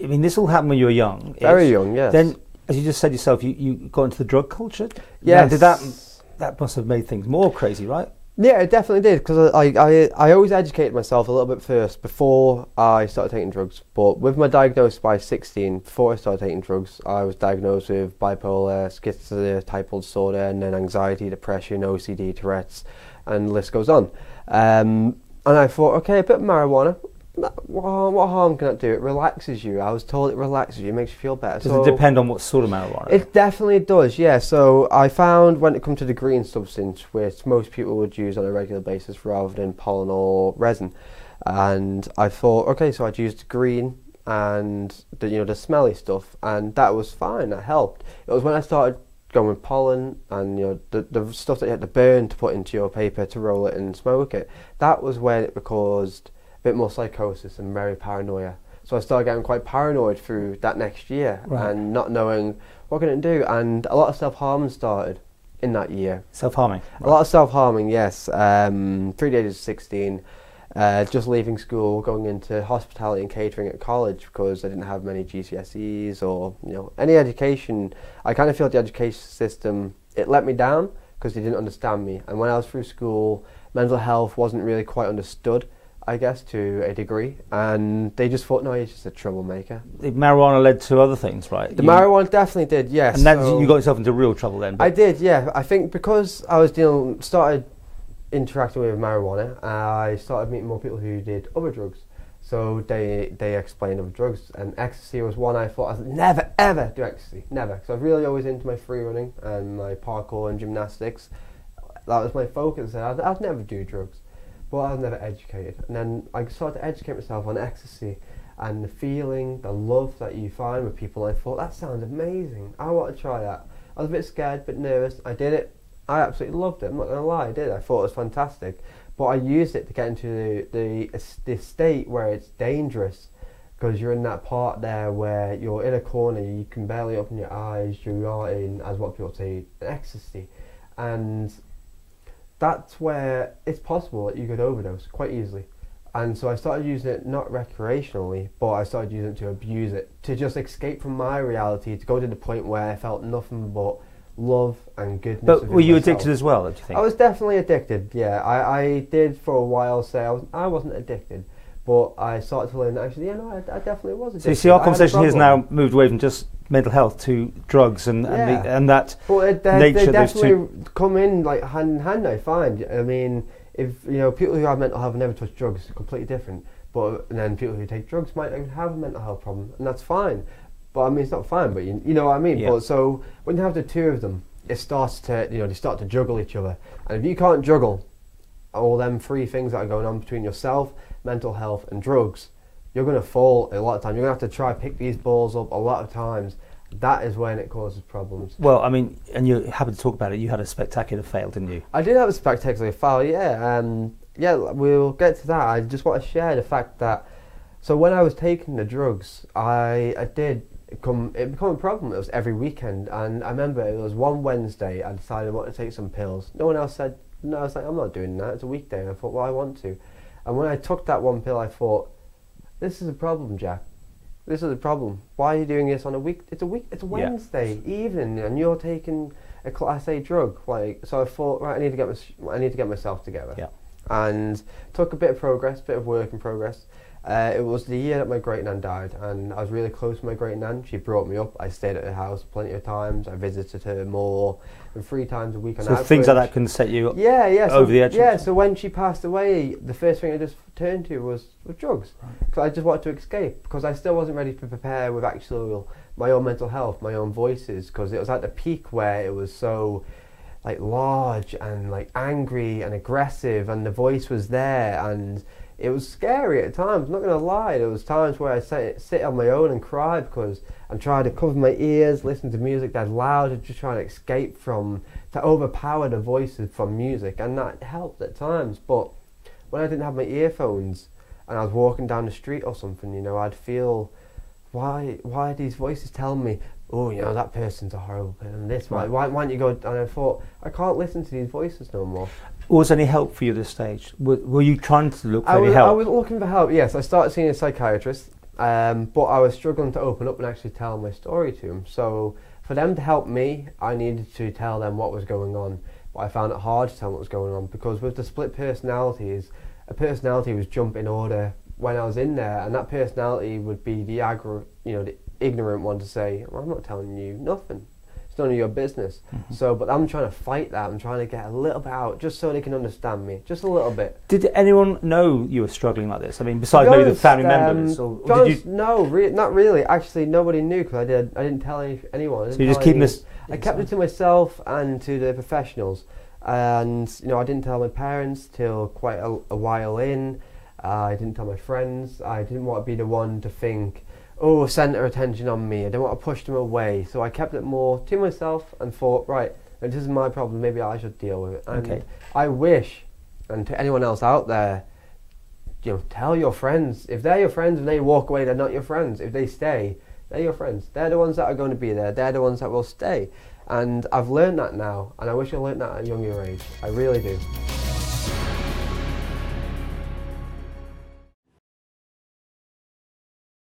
I mean, this all happened when you were young. Very young, yes. Then, as you just said yourself, you got into the drug culture. Yes. Now, that must have made things more crazy, right? Yeah, it definitely did, because I always educated myself a little bit first before I started taking drugs. But with my diagnosis by 16, before I started taking drugs, I was diagnosed with bipolar, schizophrenia, type 1 disorder, and then anxiety, depression, OCD, Tourette's, and the list goes on. And I thought, okay, a bit of marijuana, what harm can it do? It relaxes you. I was told it relaxes you, makes you feel better. Does it depend on what sort of marijuana? It definitely does, yeah. So I found when it comes to the green substance, which most people would use on a regular basis rather than pollen or resin, and I thought, okay, so I'd use the green and the smelly stuff, and that was fine. That helped. It was when I started going with pollen and the stuff that you had to burn to put into your paper to roll it and smoke it. That was when it caused bit more psychosis and very paranoia. So I started getting quite paranoid through that next year, and not knowing what can it do, and a lot of self-harming started in that year. Self-harming? A lot of self-harming, yes. 3 days of 16, just leaving school, going into hospitality and catering at college because I didn't have many GCSEs or any education. I kind of feel the education system, it let me down because they didn't understand me. And when I was through school, mental health wasn't really quite understood, I guess, to a degree, and they just thought, no, you're just a troublemaker. The marijuana led to other things, right? The marijuana definitely did, yes. And then you got yourself into real trouble then? I did, yeah. I think because I was started interacting with marijuana, I started meeting more people who did other drugs. So they explained other drugs, and ecstasy was one I thought I would never ever do ecstasy, never. Because I was really always into my free running and my parkour and gymnastics. That was my focus. I'd never do drugs. But I was never educated, and then I started to educate myself on ecstasy and the feeling, the love that you find with people. And I thought, that sounds amazing. I want to try that. I was a bit scared, a bit nervous. I did it. I absolutely loved it. I'm not going to lie, I did. I thought it was fantastic. But I used it to get into the state where it's dangerous, because you're in that part there where you're in a corner, you can barely open your eyes, you are in, as what people say, an ecstasy. And that's where it's possible that you could overdose quite easily. And so I started using it not recreationally, but I started using it to abuse it, to just escape from my reality, to go to the point where I felt nothing but love and goodness. But were you addicted as well, do you think? I was definitely addicted, yeah. I did for a while say I wasn't addicted, but I started to learn that actually, I definitely was addicted. So you see, our conversation here has now moved away from just mental health to drugs and that but nature. They definitely come in like hand in hand, I find. I mean, if people who have mental health never touch drugs, it's completely different. But then people who take drugs might have a mental health problem, and that's fine. But I mean, it's not fine, but you know what I mean. Yeah. But so when you have the two of them, it starts to they start to juggle each other. And if you can't juggle all them three things that are going on between yourself, mental health, and drugs, you're going to fall a lot of times. You're going to have to try pick these balls up a lot of times. That is when it causes problems. Well, I mean, and you're happy to talk about it. You had a spectacular fail, didn't you? I did have a spectacular fail, yeah. Yeah, we'll get to that. I just want to share the fact that, so when I was taking the drugs, it became a problem. It was every weekend, and I remember it was one Wednesday I decided I wanted to take some pills. No one else said, no, I was like, I'm not doing that. It's a weekday, and I thought, well, I want to. And when I took that one pill, I thought, this is a problem, Jack. This is a problem. Why are you doing this on a week? It's a Wednesday evening, and you're taking a Class A drug. So I thought, right, I need to get myself together. Yeah. And took a bit of work in progress. It was the year that my great nan died, and I was really close to my great nan. She brought me up. I stayed at her house plenty of times. I visited her more than 3 times a week. So things like that can set you over the edge. Yeah. So when she passed away, the first thing I just turned to was drugs. Because I just wanted to escape, because I still wasn't ready to prepare with actual my own mental health, my own voices, because it was at the peak where it was so like large and like angry and aggressive, and the voice was there, and it was scary at times. I'm not going to lie. There was times where I sit on my own and cry because I'm trying to cover my ears, listen to music that's loud, and just trying to escape to overpower the voices from music, and that helped at times. But when I didn't have my earphones and I was walking down the street or something, I'd feel, why are these voices telling me, oh, that person's a horrible person, this, why don't you go? And I thought, I can't listen to these voices no more. Was there any help for you at this stage? Were you trying to look for any help? I was looking for help, yes. I started seeing a psychiatrist, but I was struggling to open up and actually tell my story to them. So for them to help me, I needed to tell them what was going on. But I found it hard to tell them what was going on, because with the split personalities, a personality was jump in order when I was in there, and that personality would be the the ignorant one to say, well, I'm not telling you nothing. It's none of your business. So, but I'm trying to fight that. I'm trying to get a little bit out, just so they can understand me, just a little bit. Did anyone know you were struggling like this? I mean, besides maybe the family members, or did you? No, not really. Actually, nobody knew, because I didn't tell anyone. So you're just keeping this? I kept it to myself and to the professionals, and I didn't tell my parents till quite a while in. I didn't tell my friends. I didn't want to be the one to think, oh, center attention on me. I didn't want to push them away. So I kept it more to myself and thought, right, this is my problem. Maybe I should deal with it. And okay. I wish, and to anyone else out there, tell your friends. If they're your friends and they walk away, they're not your friends. If they stay, they're your friends. They're the ones that are going to be there. They're the ones that will stay. And I've learned that now, and I wish I learned that at a younger age. I really do.